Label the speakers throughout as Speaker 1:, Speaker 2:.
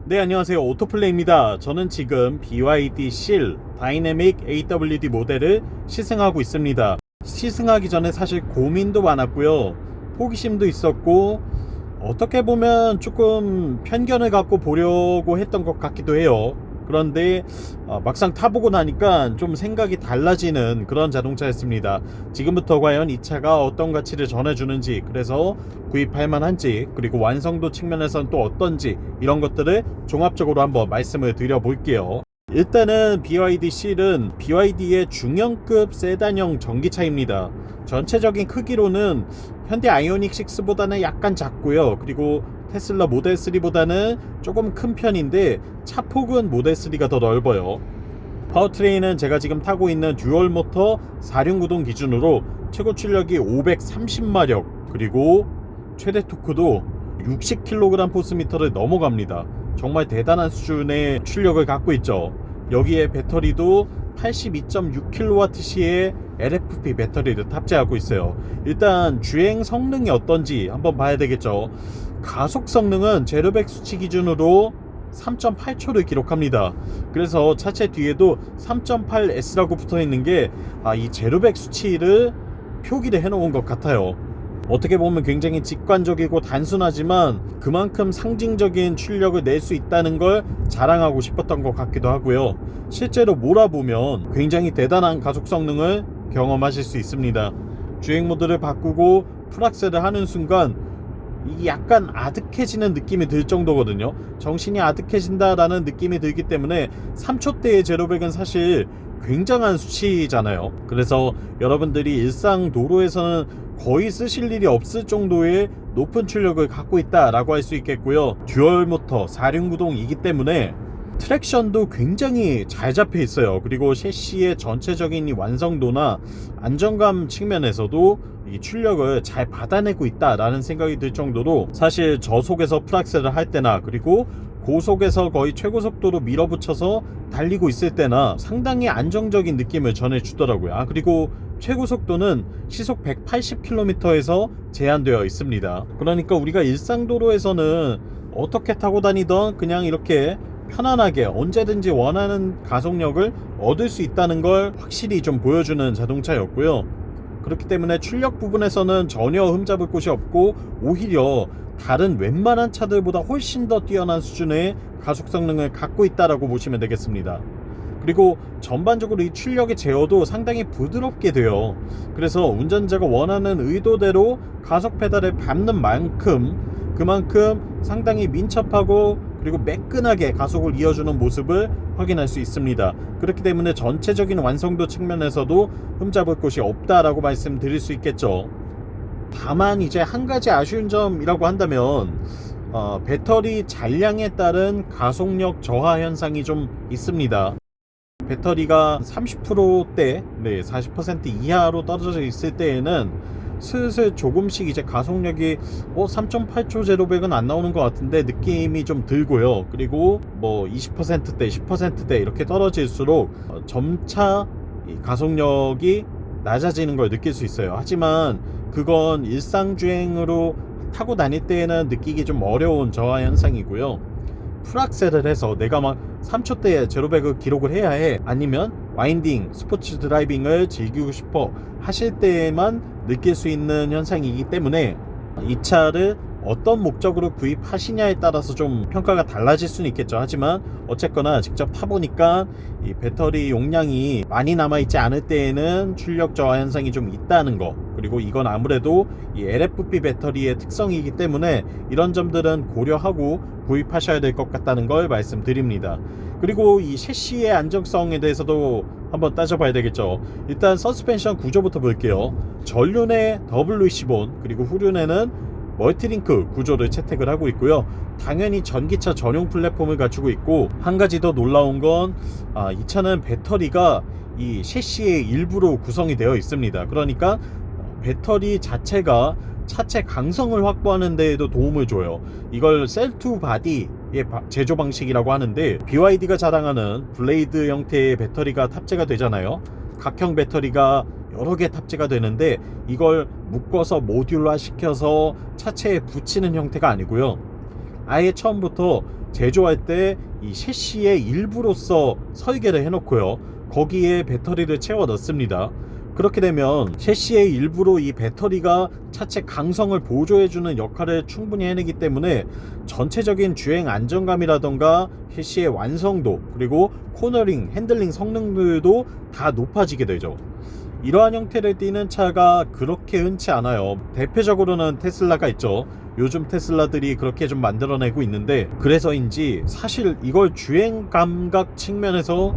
Speaker 1: 네, 안녕하세요. 오토플레이입니다. 저는 지금 BYD 실 다이내믹 AWD 모델을 시승하고 있습니다. 시승하기 전에 사실 고민도 많았고요. 호기심도 있었고, 어떻게 보면 조금 편견을 갖고 보려고 했던 것 같기도 해요. 그런데 막상 타보고 나니까 좀 생각이 달라지는 그런 자동차였습니다. 지금부터 과연 이 차가 어떤 가치를 전해주는지, 그래서 구입할 만한지, 그리고 완성도 측면에서는 또 어떤지, 이런 것들을 종합적으로 한번 말씀을 드려볼게요. 일단은 BYD 실은 BYD의 중형급 세단형 전기차입니다. 전체적인 크기로는 현대 아이오닉 6보다는 약간 작고요. 그리고 테슬라 모델 3보다는 조금 큰 편인데 차폭은 모델 3가 더 넓어요. 파워트레인은 제가 지금 타고 있는 듀얼 모터 4륜구동 기준으로 최고 출력이 530마력, 그리고 최대 토크도 60kg 포스미터를 넘어갑니다. 정말 대단한 수준의 출력을 갖고 있죠. 여기에 배터리도 82.6kWh의 LFP 배터리를 탑재하고 있어요. 일단 주행 성능이 어떤지 한번 봐야 되겠죠. 가속 성능은 제로백 수치 기준으로 3.8초를 기록합니다. 그래서 차체 뒤에도 3.8S라고 붙어 있는 게 이 제로백 수치를 표기를 해놓은 것 같아요. 어떻게 보면 굉장히 직관적이고 단순하지만 그만큼 상징적인 출력을 낼 수 있다는 걸 자랑하고 싶었던 것 같기도 하고요. 실제로 몰아보면 굉장히 대단한 가속 성능을 경험하실 수 있습니다. 주행 모드를 바꾸고 풀악셀을 하는 순간 이게 약간 아득해지는 느낌이 들 정도거든요. 정신이 아득해진다라는 느낌이 들기 때문에 3초대의 제로백은 사실 굉장한 수치잖아요. 그래서 여러분들이 일상 도로에서는 거의 쓰실 일이 없을 정도의 높은 출력을 갖고 있다라고 할 수 있겠고요. 듀얼 모터 4륜구동이기 때문에 트랙션도 굉장히 잘 잡혀 있어요. 그리고 셰시의 전체적인 이 완성도나 안정감 측면에서도 이 출력을 잘 받아내고 있다라는 생각이 들 정도로, 사실 저속에서 풀악셀을 할 때나, 그리고 고속에서 거의 최고 속도로 밀어붙여서 달리고 있을 때나 상당히 안정적인 느낌을 전해주더라고요. 그리고 최고 속도는 시속 180km에서 제한되어 있습니다. 그러니까 우리가 일상도로에서는 어떻게 타고 다니던 그냥 이렇게 편안하게 언제든지 원하는 가속력을 얻을 수 있다는 걸 확실히 좀 보여주는 자동차였고요. 그렇기 때문에 출력 부분에서는 전혀 흠잡을 곳이 없고, 오히려 다른 웬만한 차들보다 훨씬 더 뛰어난 수준의 가속 성능을 갖고 있다라고 보시면 되겠습니다. 그리고 전반적으로 이 출력의 제어도 상당히 부드럽게 돼요. 그래서 운전자가 원하는 의도대로 가속 페달을 밟는 만큼 그만큼 상당히 민첩하고 그리고 매끈하게 가속을 이어주는 모습을 확인할 수 있습니다. 그렇기 때문에 전체적인 완성도 측면에서도 흠잡을 곳이 없다라고 말씀드릴 수 있겠죠. 다만 이제 한 가지 아쉬운 점이라고 한다면 배터리 잔량에 따른 가속력 저하 현상이 좀 있습니다. 배터리가 30%대, 40% 이하로 떨어져 있을 때에는 슬슬 조금씩 이제 가속력이 3.8초 제로백은 안 나오는 것 같은데 느낌이 좀 들고요. 그리고 뭐 20%대, 10%대 이렇게 떨어질수록 점차 가속력이 낮아지는 걸 느낄 수 있어요. 하지만 그건 일상주행으로 타고 다닐 때에는 느끼기 좀 어려운 저하 현상이고요. 풀악셀을 해서 내가 막 3초대에 제로백을 기록을 해야 해, 아니면 와인딩, 스포츠 드라이빙을 즐기고 싶어 하실 때에만 느낄 수 있는 현상이기 때문에 이 차를 어떤 목적으로 구입하시냐에 따라서 좀 평가가 달라질 수는 있겠죠. 하지만 어쨌거나 직접 타보니까 이 배터리 용량이 많이 남아있지 않을 때에는 출력 저하 현상이 좀 있다는 거, 그리고 이건 아무래도 이 LFP 배터리의 특성이기 때문에 이런 점들은 고려하고 구입하셔야 될 것 같다는 걸 말씀드립니다. 그리고 이 셰시의 안정성에 대해서도 한번 따져봐야 되겠죠. 일단 서스펜션 구조부터 볼게요. 전륜에 WC-본, 그리고 후륜에는 멀티링크 구조를 채택을 하고 있고요. 당연히 전기차 전용 플랫폼을 갖추고 있고, 한 가지 더 놀라운 건 이 차는 배터리가 이 셰시의 일부로 구성이 되어 있습니다. 그러니까 배터리 자체가 차체 강성을 확보하는 데에도 도움을 줘요. 이걸 셀2 바디의 제조 방식이라고 하는데, BYD가 자랑하는 블레이드 형태의 배터리가 탑재가 되잖아요. 각형 배터리가 여러 개 탑재가 되는데 이걸 묶어서 모듈화 시켜서 차체에 붙이는 형태가 아니고요. 아예 처음부터 제조할 때 이 셰시의 일부로서 설계를 해놓고요, 거기에 배터리를 채워 넣습니다. 그렇게 되면 셰시의 일부로 이 배터리가 차체 강성을 보조해주는 역할을 충분히 해내기 때문에 전체적인 주행 안정감이라던가 셰시의 완성도, 그리고 코너링, 핸들링 성능들도 다 높아지게 되죠. 이러한 형태를 띠는 차가 그렇게 흔치 않아요. 대표적으로는 테슬라가 있죠. 요즘 테슬라들이 그렇게 좀 만들어내고 있는데, 그래서인지 사실 이걸 주행 감각 측면에서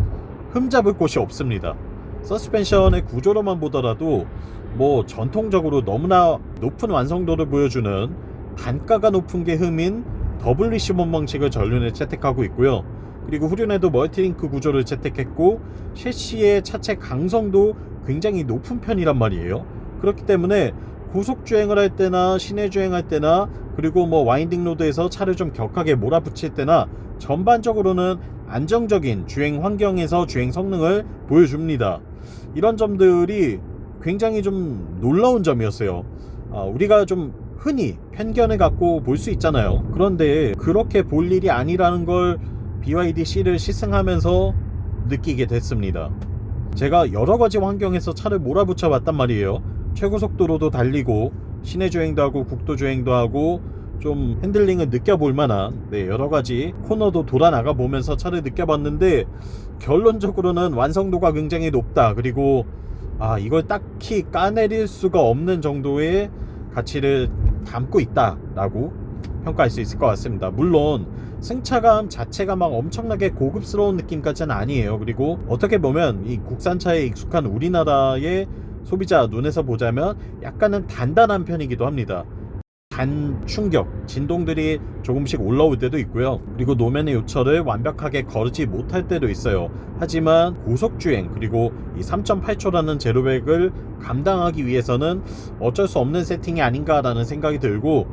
Speaker 1: 흠잡을 곳이 없습니다. 서스펜션의 구조로만 보더라도 뭐 전통적으로 너무나 높은 완성도를 보여주는 단가가 높은 게 흠인 더블 리시본 방식을 전륜에 채택하고 있고요. 그리고 후륜에도 멀티링크 구조를 채택했고, 셰시의 차체 강성도 굉장히 높은 편이란 말이에요. 그렇기 때문에 고속 주행을 할 때나 시내 주행할 때나, 그리고 뭐 와인딩 로드에서 차를 좀 격하게 몰아붙일 때나 전반적으로는 안정적인 주행 환경에서 주행 성능을 보여줍니다. 이런 점들이 굉장히 좀 놀라운 점이었어요. 우리가 좀 흔히 편견을 갖고 볼 수 있잖아요. 그런데 그렇게 볼 일이 아니라는 걸 BYD C를 시승하면서 느끼게 됐습니다. 제가 여러가지 환경에서 차를 몰아붙여 봤단 말이에요. 최고속도로도 달리고 시내 주행도 하고 국도 주행도 하고 좀 핸들링을 느껴볼 만한 여러가지 코너도 돌아 나가 보면서 차를 느껴봤는데, 결론적으로는 완성도가 굉장히 높다, 그리고 이걸 딱히 까내릴 수가 없는 정도의 가치를 담고 있다 라고 평가할 수 있을 것 같습니다. 물론 승차감 자체가 막 엄청나게 고급스러운 느낌까지는 아니에요. 그리고 어떻게 보면 이 국산차에 익숙한 우리나라의 소비자 눈에서 보자면 약간은 단단한 편이기도 합니다. 단 충격, 진동들이 조금씩 올라올 때도 있고요. 그리고 노면의 요철을 완벽하게 거르지 못할 때도 있어요. 하지만 고속주행, 그리고 이 3.8초라는 제로백을 감당하기 위해서는 어쩔 수 없는 세팅이 아닌가라는 생각이 들고,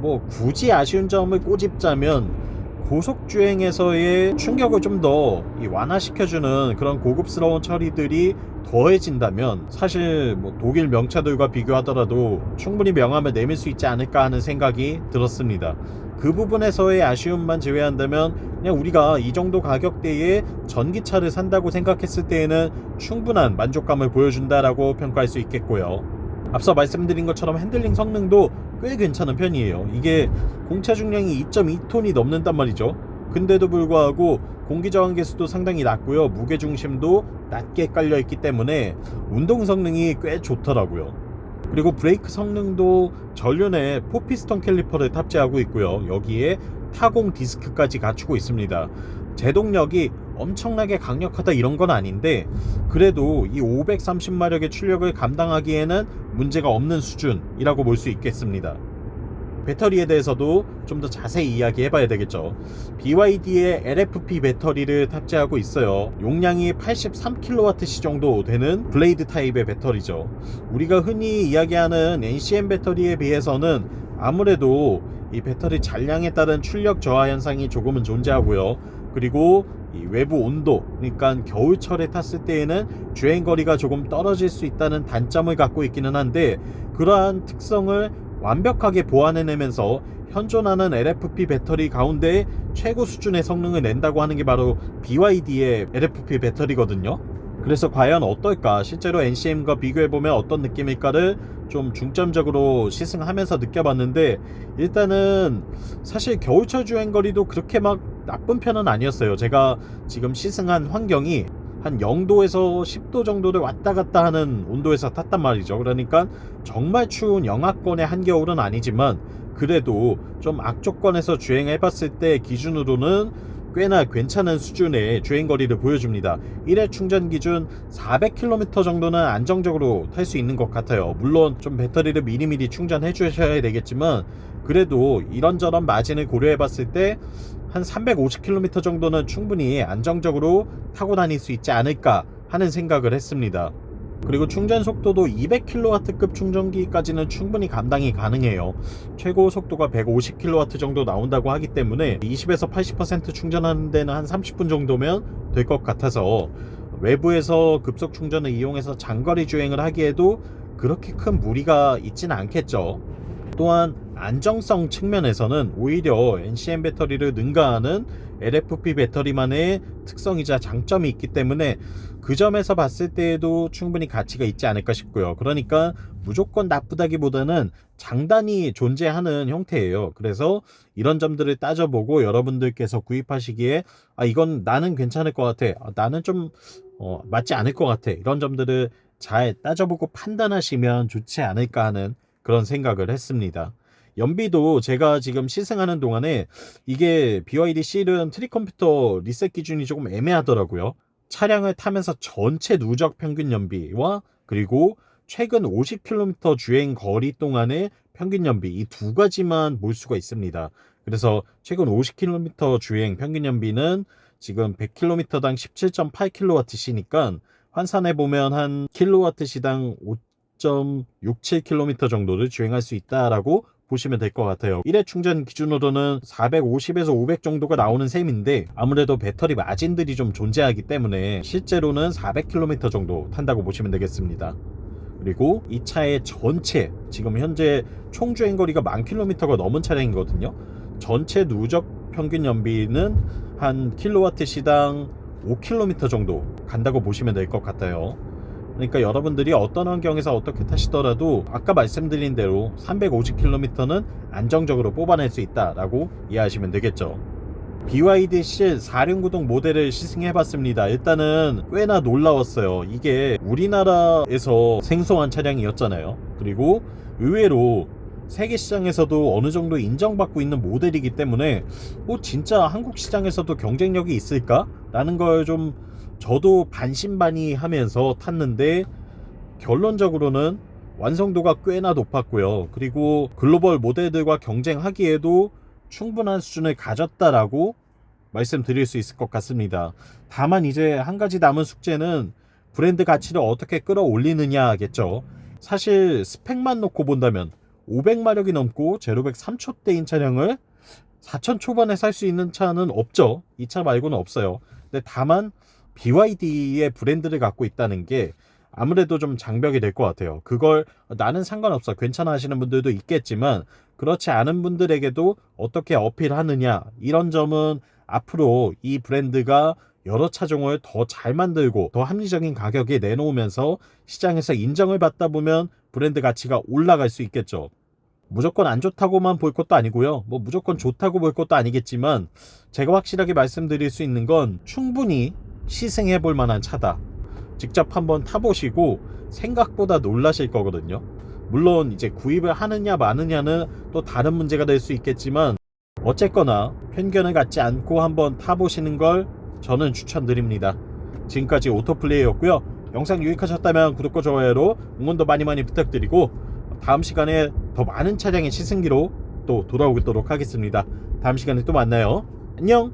Speaker 1: 뭐 굳이 아쉬운 점을 꼬집자면 고속주행에서의 충격을 좀 더 완화시켜주는 그런 고급스러운 처리들이 더해진다면 사실 뭐 독일 명차들과 비교하더라도 충분히 명함을 내밀 수 있지 않을까 하는 생각이 들었습니다. 그 부분에서의 아쉬움만 제외한다면 그냥 우리가 이 정도 가격대에 전기차를 산다고 생각했을 때에는 충분한 만족감을 보여준다라고 평가할 수 있겠고요. 앞서 말씀드린 것처럼 핸들링 성능도 꽤 괜찮은 편이에요. 이게 공차 중량이 2.2톤이 넘는단 말이죠. 근데도 불구하고 공기저항 계수도 상당히 낮고요. 무게중심도 낮게 깔려있기 때문에 운동 성능이 꽤 좋더라고요. 그리고 브레이크 성능도 전륜에 4피스톤 캘리퍼를 탑재하고 있고요. 여기에 타공 디스크까지 갖추고 있습니다. 제동력이 엄청나게 강력하다 이런 건 아닌데, 그래도 이 530마력의 출력을 감당하기에는 문제가 없는 수준이라고 볼 수 있겠습니다. 배터리에 대해서도 좀 더 자세히 이야기해 봐야 되겠죠. BYD의 LFP 배터리를 탑재하고 있어요. 용량이 83kWh 정도 되는 블레이드 타입의 배터리죠. 우리가 흔히 이야기하는 NCM 배터리에 비해서는 아무래도 이 배터리 잔량에 따른 출력 저하 현상이 조금은 존재하고요. 그리고 이 외부 온도, 그러니까 겨울철에 탔을 때에는 주행거리가 조금 떨어질 수 있다는 단점을 갖고 있기는 한데, 그러한 특성을 완벽하게 보완해내면서 현존하는 LFP 배터리 가운데 최고 수준의 성능을 낸다고 하는 게 바로 BYD의 LFP 배터리거든요. 그래서 과연 어떨까, 실제로 NCM과 비교해보면 어떤 느낌일까를 좀 중점적으로 시승하면서 느껴봤는데, 일단은 사실 겨울철 주행거리도 그렇게 막 나쁜 편은 아니었어요. 제가 지금 시승한 환경이 한 0도에서 10도 정도를 왔다 갔다 하는 온도에서 탔단 말이죠. 그러니까 정말 추운 영하권의 한겨울은 아니지만 그래도 좀 악조건에서 주행해봤을 때 기준으로는 꽤나 괜찮은 수준의 주행거리를 보여줍니다. 1회 충전 기준 400km 정도는 안정적으로 탈 수 있는 것 같아요. 물론 좀 배터리를 미리미리 충전해 주셔야 되겠지만, 그래도 이런저런 마진을 고려해 봤을 때 한 350km 정도는 충분히 안정적으로 타고 다닐 수 있지 않을까 하는 생각을 했습니다. 그리고 충전 속도도 200kW급 충전기까지는 충분히 감당이 가능해요. 최고 속도가 150kW 정도 나온다고 하기 때문에 20에서 80% 충전하는 데는 한 30분 정도면 될 것 같아서 외부에서 급속 충전을 이용해서 장거리 주행을 하기에도 그렇게 큰 무리가 있지는 않겠죠. 또한 안정성 측면에서는 오히려 NCM 배터리를 능가하는 LFP 배터리만의 특성이자 장점이 있기 때문에 그 점에서 봤을 때에도 충분히 가치가 있지 않을까 싶고요. 그러니까 무조건 나쁘다기보다는 장단이 존재하는 형태예요. 그래서 이런 점들을 따져보고 여러분들께서 구입하시기에 이건 나는 괜찮을 것 같아, 나는 좀 맞지 않을 것 같아, 이런 점들을 잘 따져보고 판단하시면 좋지 않을까 하는 그런 생각을 했습니다. 연비도 제가 지금 시승하는 동안에 이게 BYD 실은 트리 컴퓨터 리셋 기준이 조금 애매하더라고요. 차량을 타면서 전체 누적 평균 연비와 그리고 최근 50km 주행 거리 동안의 평균 연비, 이 두 가지만 볼 수가 있습니다. 그래서 최근 50km 주행 평균 연비는 지금 100km당 17.8kWh니까 환산해보면 한 kWh당 5.67km 정도를 주행할 수 있다라고 보시면 될 것 같아요. 1회 충전 기준으로는 450에서 500 정도가 나오는 셈인데 아무래도 배터리 마진들이 좀 존재하기 때문에 실제로는 400km 정도 탄다고 보시면 되겠습니다. 그리고 이 차의 전체 지금 현재 총 주행거리가 10,000km가 넘은 차량이거든요. 전체 누적 평균 연비는 한 kWh당 5km 정도 간다고 보시면 될 것 같아요. 그러니까 여러분들이 어떤 환경에서 어떻게 타시더라도 아까 말씀드린 대로 350km는 안정적으로 뽑아낼 수 있다라고 이해하시면 되겠죠. BYD 실 4륜구동 모델을 시승해봤습니다. 일단은 꽤나 놀라웠어요. 이게 우리나라에서 생소한 차량이었잖아요. 그리고 의외로 세계 시장에서도 어느 정도 인정받고 있는 모델이기 때문에 진짜 한국 시장에서도 경쟁력이 있을까? 라는 걸 좀 저도 반신반의하면서 탔는데 결론적으로는 완성도가 꽤나 높았고요. 그리고 글로벌 모델들과 경쟁하기에도 충분한 수준을 가졌다라고 말씀드릴 수 있을 것 같습니다. 다만 이제 한 가지 남은 숙제는 브랜드 가치를 어떻게 끌어올리느냐겠죠. 사실 스펙만 놓고 본다면 500마력이 넘고 제로백 3초대인 차량을 4천 초반에 살 수 있는 차는 없죠. 이 차 말고는 없어요. 근데 다만 BYD의 브랜드를 갖고 있다는 게 아무래도 좀 장벽이 될 것 같아요. 그걸 나는 상관없어, 괜찮아 하시는 분들도 있겠지만 그렇지 않은 분들에게도 어떻게 어필하느냐, 이런 점은 앞으로 이 브랜드가 여러 차종을 더 잘 만들고 더 합리적인 가격에 내놓으면서 시장에서 인정을 받다 보면 브랜드 가치가 올라갈 수 있겠죠. 무조건 안 좋다고만 볼 것도 아니고요. 무조건 좋다고 볼 것도 아니겠지만 제가 확실하게 말씀드릴 수 있는 건 충분히 시승해 볼 만한 차다. 직접 한번 타보시고 생각보다 놀라실 거거든요. 물론 이제 구입을 하느냐 마느냐는 또 다른 문제가 될 수 있겠지만 어쨌거나 편견을 갖지 않고 한번 타보시는 걸 저는 추천드립니다. 지금까지 오토플레이였고요. 영상 유익하셨다면 구독과 좋아요로 응원도 많이 부탁드리고 다음 시간에 더 많은 차량의 시승기로 또 돌아오도록 하겠습니다. 다음 시간에 또 만나요. 안녕.